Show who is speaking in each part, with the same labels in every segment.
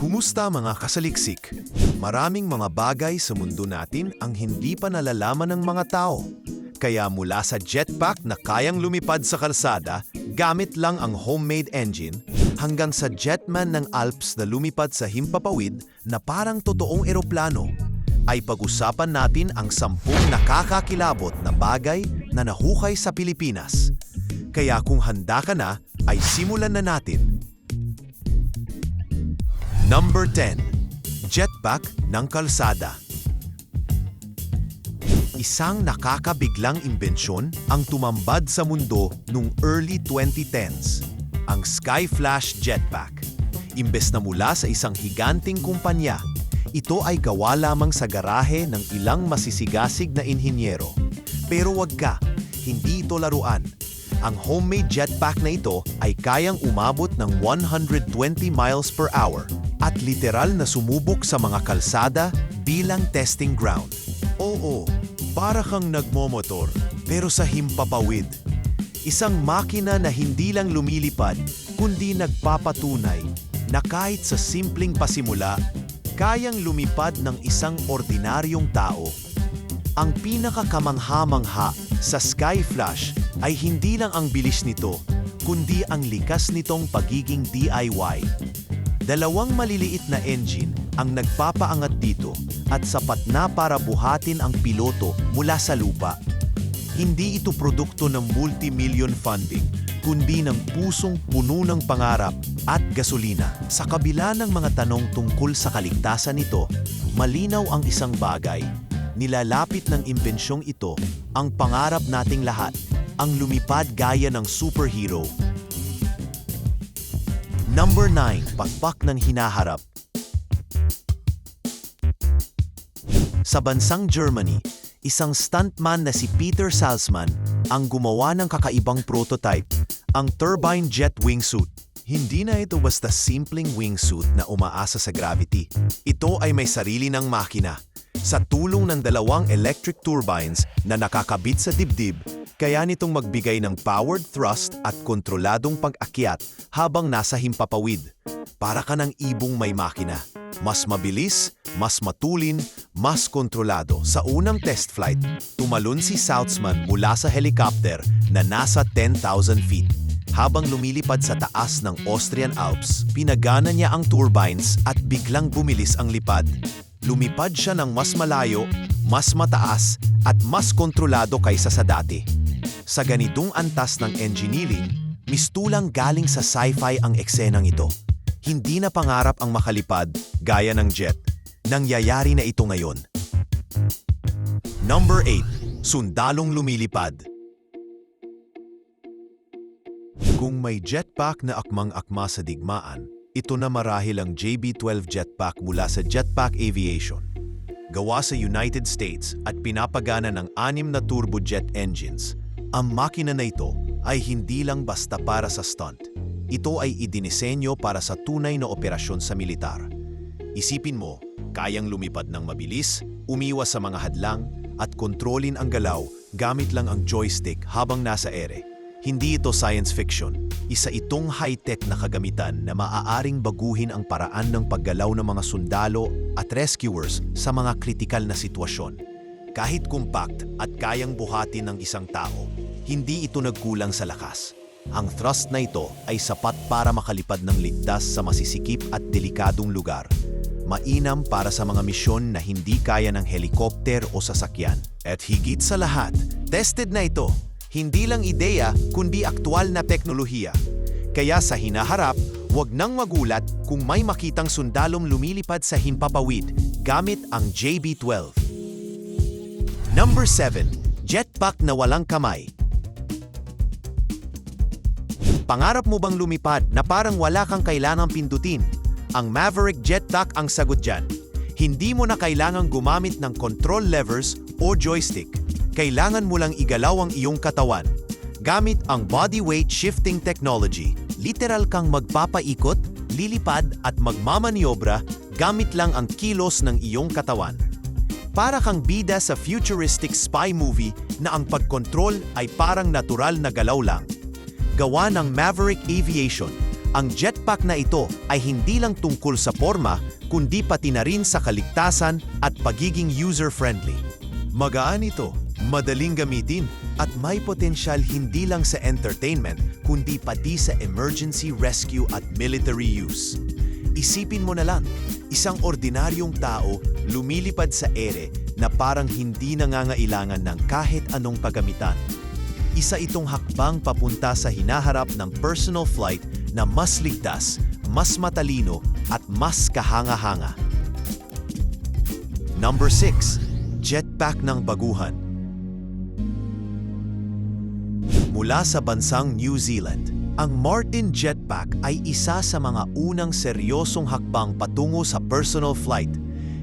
Speaker 1: Kumusta mga kasaliksik? Maraming mga bagay sa mundo natin ang hindi pa nalalaman ng mga tao. Kaya mula sa jetpack na kayang lumipad sa kalsada gamit lang ang homemade engine, hanggang sa jetman ng Alps na lumipad sa himpapawid na parang totoong eroplano, ay pag-usapan natin ang 10 nakakakilabot na bagay na nahukay sa Pilipinas. Kaya kung handa ka na, ay simulan na natin. Number 10. Jetpack ng kalsada. Isang nakakabiglang imbensyon ang tumambad sa mundo noong early 2010s, ang Skyflash Jetpack. Imbes na mula sa isang higanting kumpanya, ito ay gawa lamang sa garahe ng ilang masisigasig na inhinyero. Pero wag ka, hindi ito laruan. Ang homemade jetpack na ito ay kayang umabot ng 120 miles per hour at literal na sumubok sa mga kalsada bilang testing ground. Oo, para kang nagmomotor pero sa himpapawid. Isang makina na hindi lang lumilipad kundi nagpapatunay na kahit sa simpleng pasimula, kayang lumipad ng isang ordinaryong tao. Ang pinakakamangha-mangha sa Skyflash ay hindi lang ang bilis nito, kundi ang likas nitong pagiging DIY. 2 maliliit na engine ang nagpapaangat dito at sapat na para buhatin ang piloto mula sa lupa. Hindi ito produkto ng multi-million funding, kundi ng pusong puno ng pangarap at gasolina. Sa kabila ng mga tanong tungkol sa kaligtasan nito, malinaw ang isang bagay. Nilalapit ng imbensyong ito ang pangarap nating lahat, ang lumipad gaya ng superhero. Number 9. Pakpak ng hinaharap. Sa bansang Germany, isang stuntman na si Peter Salzman ang gumawa ng kakaibang prototype, ang turbine jet wingsuit. Hindi na ito basta simpleng wingsuit na umaasa sa gravity. Ito ay may sarili ng makina. Sa tulong ng 2 electric turbines na nakakabit sa dibdib, kaya nitong magbigay ng powered thrust at kontroladong pag-akyat habang nasa himpapawid. Para ka ng ibong may makina. Mas mabilis, mas matulin, mas kontrolado. Sa unang test flight, tumalon si Salzman mula sa helicopter na nasa 10,000 feet. Habang lumilipad sa taas ng Austrian Alps, pinagana niya ang turbines at biglang bumilis ang lipad. Lumipad siya ng mas malayo, mas mataas, at mas kontrolado kaysa sa dati. Sa ganitong antas ng engineering, mistulang galing sa sci-fi ang eksenang ito. Hindi na pangarap ang makalipad, gaya ng jet. Nangyayari na ito ngayon. Number 8. Sundalong lumilipad. Kung may jetpack na akmang-akma sa digmaan, ito na marahil ang JB-12 jetpack mula sa Jetpack Aviation. Gawa sa United States at pinapagana ng 6 na turbojet engines, ang makina na ito ay hindi lang basta para sa stunt. Ito ay idinisenyo para sa tunay na operasyon sa militar. Isipin mo, kayang lumipad ng mabilis, umiwas sa mga hadlang, at kontrolin ang galaw gamit lang ang joystick habang nasa ere. Hindi ito science fiction. Isa itong high-tech na kagamitan na maaaring baguhin ang paraan ng paggalaw ng mga sundalo at rescuers sa mga kritikal na sitwasyon. Kahit compact at kayang buhatin ng isang tao, hindi ito nagkulang sa lakas. Ang thrust na ito ay sapat para makalipad ng ligtas sa masisikip at delikadong lugar. Mainam para sa mga misyon na hindi kaya ng helikopter o sasakyan. At higit sa lahat, tested na ito. Hindi lang ideya, kundi aktwal na teknolohiya. Kaya sa hinaharap, huwag nang magulat kung may makitang sundalong lumilipad sa himpapawid gamit ang JB-12. Number 7. Jetpack na walang kamay. Pangarap mo bang lumipad na parang wala kang kailangang pindutin? Ang Maverick Jetpack ang sagot dyan. Hindi mo na kailangang gumamit ng control levers o joystick. Kailangan mo lang igalaw ang iyong katawan. Gamit ang body weight shifting technology, literal kang magpapaikot, lilipad at magmamaniobra gamit lang ang kilos ng iyong katawan. Para kang bida sa futuristic spy movie na ang pagkontrol ay parang natural na galaw lang. Gawa ng Maverick Aviation, Ang jetpack na ito ay hindi lang tungkol sa forma, kundi pati na rin sa kaligtasan at pagiging user-friendly. Magaan ito, madaling gamitin, at may potensyal hindi lang sa entertainment, kundi pati sa emergency rescue at military use. Isipin mo na lang, isang ordinaryong tao lumilipad sa ere na parang hindi nangangailangan ng kahit anong kagamitan. Isa itong hakbang papunta sa hinaharap ng personal flight na mas ligtas, mas matalino at mas kahanga-hanga. Number 6. Jetpack ng baguhan. Mula sa bansang New Zealand, ang Martin Jetpack ay isa sa mga unang seryosong hakbang patungo sa personal flight.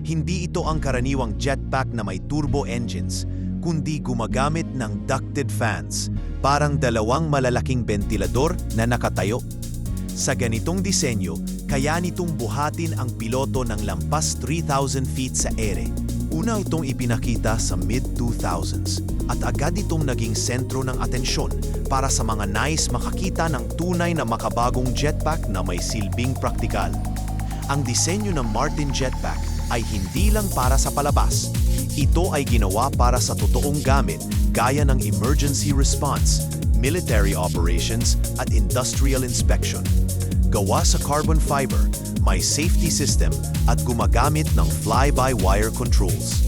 Speaker 1: Hindi ito ang karaniwang jetpack na may turbo engines, kundi gumagamit ng ducted fans, parang dalawang malalaking ventilador na nakatayo. Sa ganitong disenyo, kaya nitong buhatin ang piloto ng lampas 3,000 feet sa ere. Una itong ipinakita sa mid-2000s at agad itong naging sentro ng atensyon para sa mga nais makakita ng tunay na makabagong jetpack na may silbing praktikal. Ang disenyo ng Martin Jetpack ay hindi lang para sa palabas. Ito ay ginawa para sa totoong gamit gaya ng emergency response, military operations at industrial inspection. Gawa sa carbon fiber, may safety system at gumagamit ng fly-by-wire controls.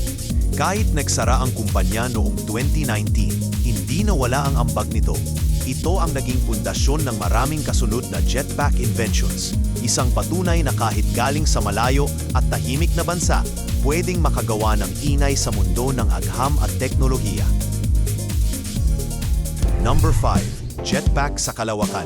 Speaker 1: Kahit nagsara ang kumpanya noong 2019, hindi nawala ang ambag nito. Ito ang naging pundasyon ng maraming kasunod na jetpack inventions. Isang patunay na kahit galing sa malayo at tahimik na bansa, pwedeng makagawa ng ingay sa mundo ng agham at teknolohiya. Number 5. Jetpack sa kalawakan.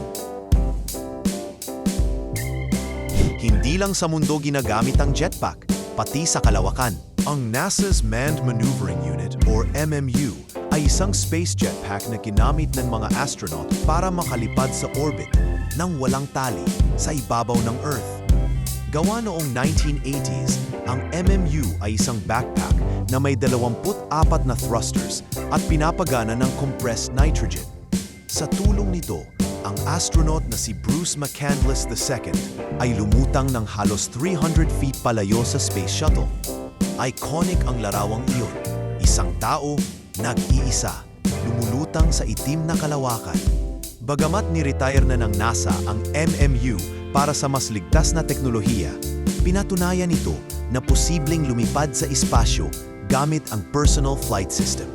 Speaker 1: Hindi lang sa mundo ginagamit ang jetpack, pati sa kalawakan. Ang NASA's Manned Maneuvering Unit or MMU ay isang space jetpack na ginamit ng mga astronaut para makalipad sa orbit nang walang tali sa ibabaw ng Earth. Gawa noong 1980s, ang MMU ay isang backpack na may 24 na thrusters at pinapagana ng compressed nitrogen. Sa tulong nito, ang astronaut na si Bruce McCandless II ay lumutang ng halos 300 feet palayo sa space shuttle. Iconic ang larawang iyon. Isang tao, nag-iisa, lumulutang sa itim na kalawakan. Bagamat ni-retire na ng NASA ang MMU para sa mas ligtas na teknolohiya, pinatunayan nito na posibleng lumipad sa espasyo gamit ang personal flight system.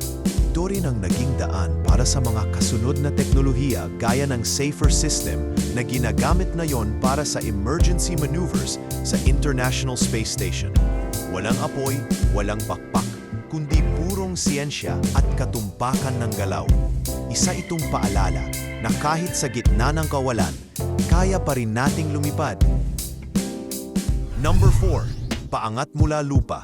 Speaker 1: Ito rin ang naging daan para sa mga kasunod na teknolohiya gaya ng safer system na ginagamit ngayon para sa emergency maneuvers sa International Space Station. Walang apoy, walang pakpak, kundi purong siyensya at katumpakan ng galaw. Isa itong paalala na kahit sa gitna ng kawalan, kaya pa rin nating lumipad. Number 4. Paangat mula lupa.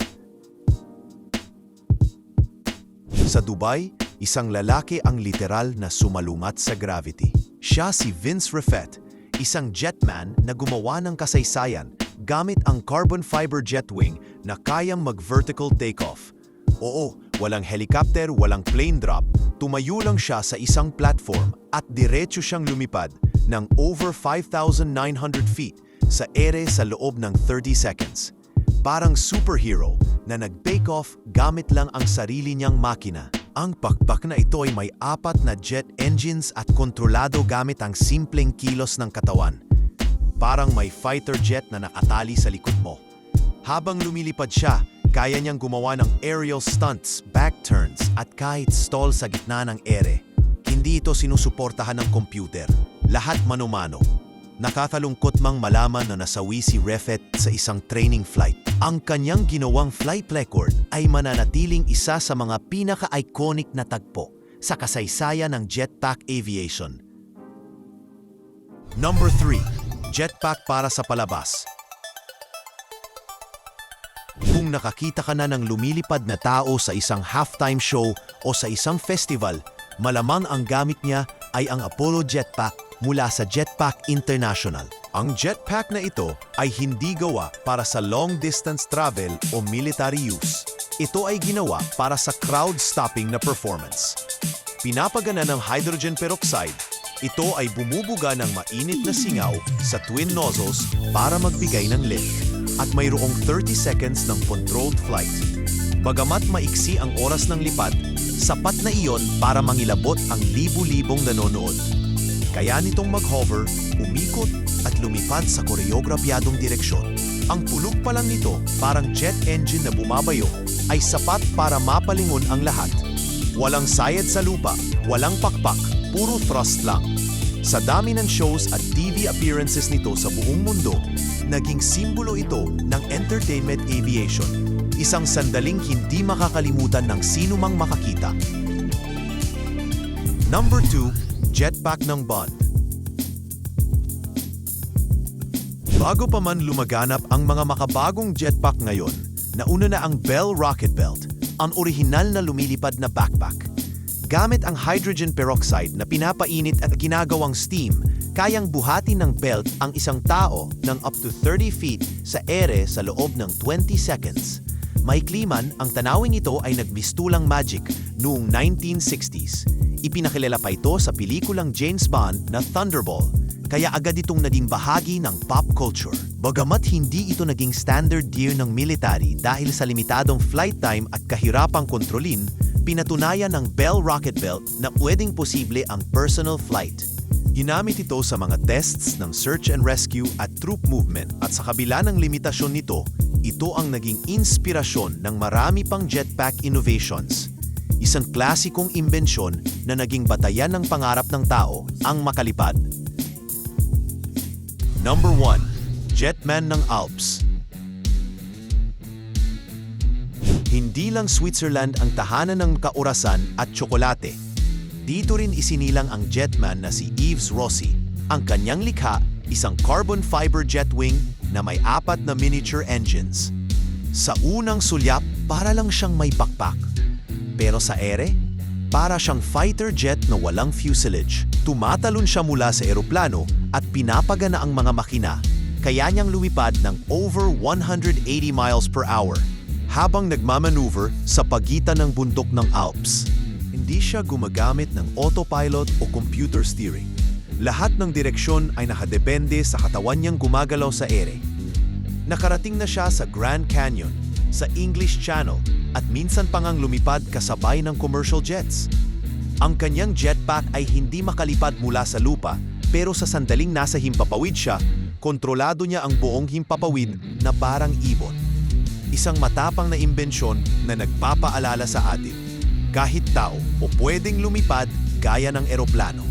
Speaker 1: Sa Dubai, isang lalaki ang literal na sumalungat sa gravity. Siya si Vince Raffet, isang jetman na gumawa ng kasaysayan gamit ang carbon fiber jetwing na kayang mag-vertical takeoff. Oo, walang helicopter, walang plane drop, tumayo lang siya sa isang platform at diretso siyang lumipad ng over 5,900 feet sa ere sa loob ng 30 seconds. Parang superhero na nag-take off gamit lang ang sarili niyang makina. Ang pakpak na ito ay may 4 na jet engines at kontrolado gamit ang simpleng kilos ng katawan. Parang may fighter jet na nakatali sa likod mo. Habang lumilipad siya, kaya niyang gumawa ng aerial stunts, back turns at kahit stall sa gitna ng ere. Hindi ito sinusuportahan ng computer. Lahat mano-mano. Nakakalungkot mang malaman na nasawi si Raffet sa isang training flight. Ang kanyang ginawang flight record ay mananatiling isa sa mga pinaka-iconic na tagpo sa kasaysayan ng jetpack aviation. Number 3. Jetpack para sa palabas. Kung nakakita ka na ng lumilipad na tao sa isang halftime show o sa isang festival, malamang ang gamit niya ay ang Apollo Jetpack mula sa Jetpack International. Ang jetpack na ito ay hindi gawa para sa long-distance travel o military use. Ito ay ginawa para sa crowd-stopping na performance. Pinapagana ng hydrogen peroxide, Ito ay bumubuga ng mainit na singaw sa twin nozzles para magbigay ng lift at mayroong 30 seconds ng controlled flight. Bagamat maiksi ang oras ng lipat, sapat na iyon para mangilabot ang libu-libong nanonood. Kaya nitong mag-hover, umikot at lumipad sa koreograpyadong direksyon. Ang tulog pa lang nito, parang jet engine na bumabayo, ay sapat para mapalingon ang lahat. Walang sayad sa lupa, walang pakpak, puro thrust lang. Sa dami ng shows at TV appearances nito sa buong mundo, naging simbolo ito ng entertainment aviation. Isang sandaling hindi makakalimutan ng sino mang makakita. Number 2, jetpack ng Bond. Bago pa man lumaganap ang mga makabagong jetpack ngayon, nauna na ang Bell Rocket Belt, ang orihinal na lumilipad na backpack. Gamit ang hydrogen peroxide na pinapainit at ginagawang steam, kayang buhatin ng belt ang isang tao ng up to 30 feet sa ere sa loob ng 20 seconds. Maikli man, ang tanawing ito ay nagmistulang magic noong 1960s. Ipinakilala pa ito sa pelikulang James Bond na Thunderball, kaya agad itong naging bahagi ng pop culture. Bagamat hindi ito naging standard gear ng military dahil sa limitadong flight time at kahirapang kontrolin, pinatunayan ng Bell Rocket Belt na pwedeng posible ang personal flight. Ginamit ito sa mga tests ng search and rescue at troop movement at sa kabila ng limitasyon nito, ito ang naging inspirasyon ng marami pang jetpack innovations. Isang klasikong imbensyon na naging batayan ng pangarap ng tao ang makalipad. Number 1, Jetman ng Alps. Hindi lang Switzerland ang tahanan ng kaurasan at tsokolate. Dito rin isinilang ang jetman na si Yves Rossi. Ang kanyang likha, isang carbon fiber jet wing na may 4 na miniature engines. Sa unang sulyap, para lang siyang may pakpak. Pero sa ere, para siyang fighter jet na walang fuselage. Tumatalon siya mula sa eroplano at pinapagana ang mga makina. Kaya niyang lumipad ng over 180 miles per hour habang nagmamaneuver sa pagitan ng bundok ng Alps. Hindi siya gumagamit ng autopilot o computer steering. Lahat ng direksyon ay nakadepende sa katawan niyang gumagalaw sa ere. Nakarating na siya sa Grand Canyon, sa English Channel, at minsan pang ang lumipad kasabay ng commercial jets. Ang kanyang jetpack ay hindi makalipad mula sa lupa, pero sa sandaling nasa himpapawid siya, kontrolado niya ang buong himpapawid na parang ibon. Isang matapang na imbensyon na nagpapaalala sa atin, kahit tao o pwedeng lumipad gaya ng eroplano.